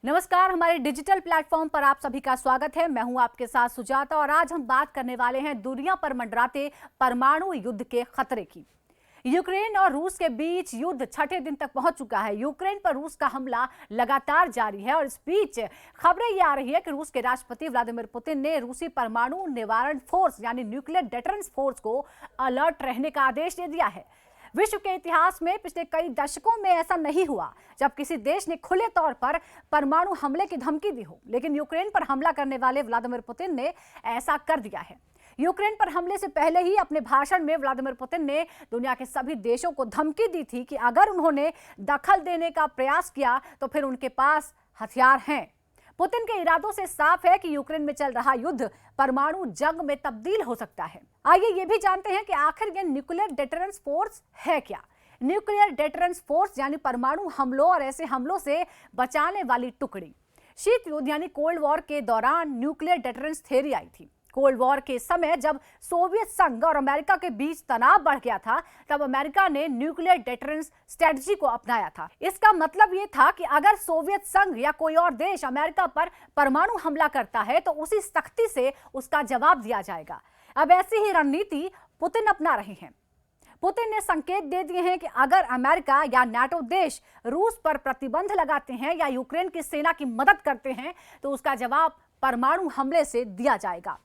नमस्कार, हमारे digital platform पर आप सभी का स्वागत है। मैं हूं आपके साथ सुजाता और आज हम बात करने वाले हैं दुनिया पर मंडराते परमाणु युद्ध के खतरे की। यूक्रेन और रूस के बीच युद्ध छठे दिन तक पहुंच चुका है। यूक्रेन पर रूस का हमला लगातार जारी है और इस बीच खबरें ये आ रही है कि रूस के राष्ट्रपति व्लादिमीर पुतिन ने रूसी परमाणु निवारण फोर्स यानी न्यूक्लियर डेटरेंस फोर्स को अलर्ट रहने का आदेश दे दिया है। विश्व के इतिहास में पिछले कई दशकों में ऐसा नहीं हुआ जब किसी देश ने खुले तौर पर परमाणु हमले की धमकी दी हो, लेकिन यूक्रेन पर हमला करने वाले व्लादिमीर पुतिन ने ऐसा कर दिया है। यूक्रेन पर हमले से पहले ही अपने भाषण में व्लादिमीर पुतिन ने दुनिया के सभी देशों को धमकी दी थी कि अगर उन्होंने दखल देने का प्रयास किया तो फिर उनके पास हथियार हैं। पुतिन के इरादों से साफ है कि यूक्रेन में चल रहा युद्ध परमाणु जंग में तब्दील हो सकता है। आइए ये भी जानते हैं कि आखिर ये न्यूक्लियर डेटरेंस फोर्स है क्या। न्यूक्लियर डेटरेंस फोर्स यानी परमाणु हमलों और ऐसे हमलों से बचाने वाली टुकड़ी। शीत युद्ध यानी कोल्ड वॉर के दौरान न्यूक्लियर डेटरेंस थ्योरी आई थी। कोल्ड वॉर के समय जब सोवियत संघ और अमेरिका के बीच तनाव बढ़ गया था, तब अमेरिका ने न्यूक्लियर डेटरेंस स्ट्रेटजी को अपनाया था। इसका मतलब ये था कि अगर सोवियत संघ या कोई और देश अमेरिका पर परमाणु हमला करता है तो उसी सख्ती से उसका जवाब दिया जाएगा। अब ऐसी ही रणनीति पुतिन अपना रहे हैं। पुतिन ने संकेत दे दिए हैं कि अगर अमेरिका या नाटो देश रूस पर प्रतिबंध लगाते हैं या यूक्रेन की सेना की मदद करते हैं तो उसका जवाब परमाणु हमले से दिया जाएगा।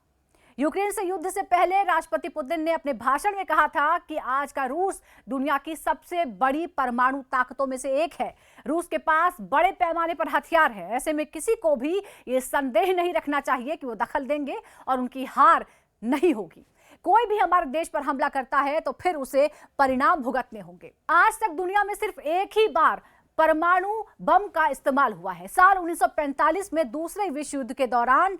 यूक्रेन से युद्ध से पहले राष्ट्रपति पुतिन ने अपने भाषण में कहा था कि आज का रूस दुनिया की सबसे बड़ी परमाणु ताकतों में से एक है। रूस के पास बड़े पैमाने पर हथियार है। ऐसे में किसी को भी ये संदेह नहीं रखना चाहिए कि वो दखल देंगे और उनकी हार नहीं होगी। कोई भी हमारे देश पर हमला करता है तो फिर उसे परिणाम भुगतने होंगे। आज तक दुनिया में सिर्फ एक ही बार परमाणु बम का इस्तेमाल हुआ है। साल 1945 में दूसरे विश्व युद्ध के दौरान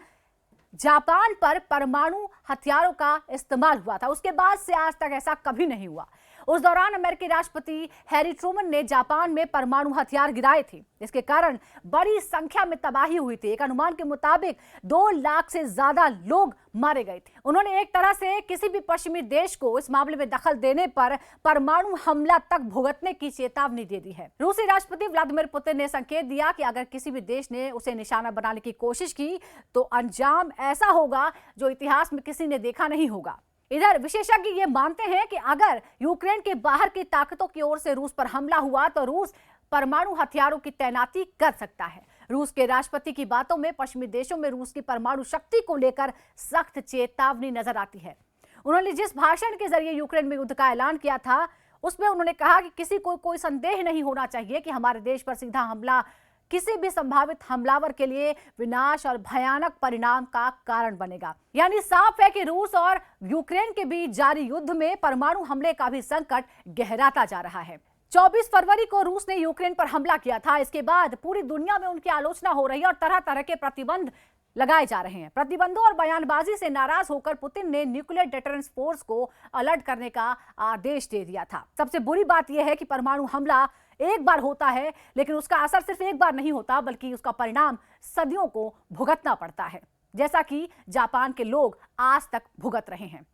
जापान पर परमाणु हथियारों का इस्तेमाल हुआ था। उसके बाद से आज तक ऐसा कभी नहीं हुआ। उस दौरान अमेरिकी राष्ट्रपति हैरी ट्रूमन ने जापान में परमाणु हथियार गिराए थे। इसके कारण बड़ी संख्या में तबाही हुई थी। एक अनुमान के मुताबिक 2 लाख से ज्यादा लोग मारे गए थे। उन्होंने एक तरह से किसी भी पश्चिमी देश को इस मामले में दखल देने पर परमाणु हमला तक भुगतने की चेतावनी दे दी है। रूसी राष्ट्रपति व्लादिमीर पुतिन ने संकेत दिया कि अगर किसी भी देश ने उसे निशाना बनाने की कोशिश की तो अंजाम ऐसा होगा जो इतिहास में किसी ने देखा नहीं होगा। इधर विशेषज्ञ ये मानते हैं कि अगर यूक्रेन के बाहर की ताकतों की ओर से रूस पर हमला हुआ तो रूस परमाणु हथियारों की तैनाती कर सकता है। रूस के राष्ट्रपति की बातों में पश्चिमी देशों में रूस की परमाणु शक्ति को लेकर सख्त चेतावनी नजर आती है। उन्होंने जिस भाषण के जरिए यूक्रेन में युद्ध का ऐलान किया था उसमें उन्होंने कहा कि किसी को कोई संदेह नहीं होना चाहिए कि हमारे देश पर सीधा हमला किसी भी संभावित हमलावर के लिए विनाश और भयानक परिणाम का कारण बनेगा। यानी साफ है कि रूस और यूक्रेन के बीच जारी युद्ध में परमाणु हमले का भी संकट गहराता जा रहा है। 24 फरवरी को रूस ने यूक्रेन पर हमला किया था। इसके बाद पूरी दुनिया में उनकी आलोचना हो रही है और तरह तरह के प्रतिबंध लगाए जा रहे हैं। प्रतिबंधों और बयानबाजी से नाराज होकर पुतिन ने न्यूक्लियर डेटरेंस फोर्स को अलर्ट करने का आदेश दे दिया था। सबसे बुरी बात यह है कि परमाणु हमला एक बार होता है, लेकिन उसका असर सिर्फ एक बार नहीं होता बल्कि उसका परिणाम सदियों को भुगतना पड़ता है, जैसा कि जापान के लोग आज तक भुगत रहे हैं।